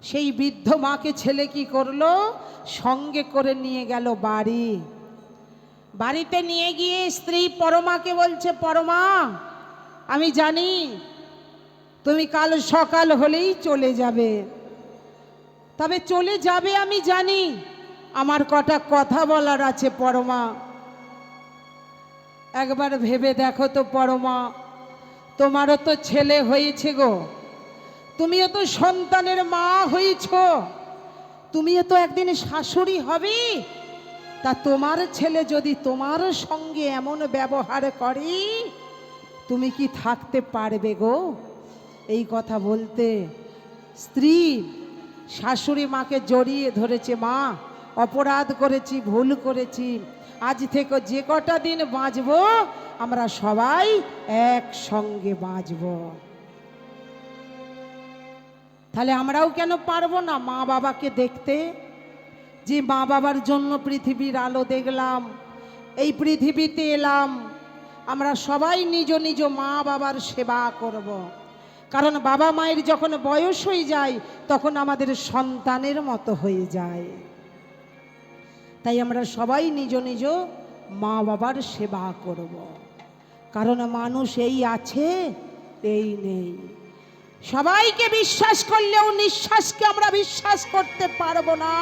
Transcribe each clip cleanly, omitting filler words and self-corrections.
সেই বৃদ্ধ মাকে ছেলে কি করলো, সঙ্গে করে নিয়ে গেল বাড়ি। বাড়িতে নিয়ে গিয়ে স্ত্রী পরমাকে বলছে, পরমা আমি জানি তুমি কাল সকাল হলেই চলে যাবে, তবে চলে যাবে আমি জানি, আমার কটা কথা বলার আছে পরমা। একবার ভেবে দেখো তো পরমা, তোমারও তো ছেলে হয়েছে গো, তুমিও তো সন্তানের মা হয়েছ, তুমিও তো একদিন শাশুড়ি হবে, তা তোমার ছেলে যদি তোমার সঙ্গে এমন ব্যবহার করে তুমি কি থাকতে পারবে গো? এই কথা বলতে স্ত্রী শাশুড়ি মাকে জড়িয়ে ধরেছে, মা অপরাধ করেছি, ভুল করেছি, আজ থেকে যে কটা দিন বাঁচবো আমরা সবাই একসঙ্গে বাঁচবো। তাহলে আমরাও কেন পারবো না মা বাবাকে দেখতে? যে মা বাবার জন্য পৃথিবীর আলো দেখলাম, এই পৃথিবীতে এলাম, আমরা সবাই নিজ নিজ মা বাবার সেবা করব। কারণ বাবা মায়ের যখন বয়স হয়ে যায় তখন আমাদের সন্তানের মতো হয়ে যায়। তাই আমরা সবাই নিজ নিজ মা বাবার সেবা করব। কারণ মানুষ এই আছে এই নেই। সবাইকে বিশ্বাস করলেও নিঃশ্বাসকে আমরা বিশ্বাস করতে পারবো না।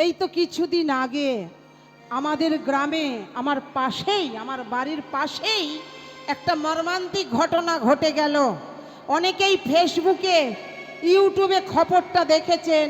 এই তো কিছুদিন আগে আমাদের গ্রামে, আমার পাশেই, আমার বাড়ির পাশেই একটা মর্মান্তিক ঘটনা ঘটে গেল। অনেকেই ফেসবুকে ইউটিউবে খবরটা দেখেছেন।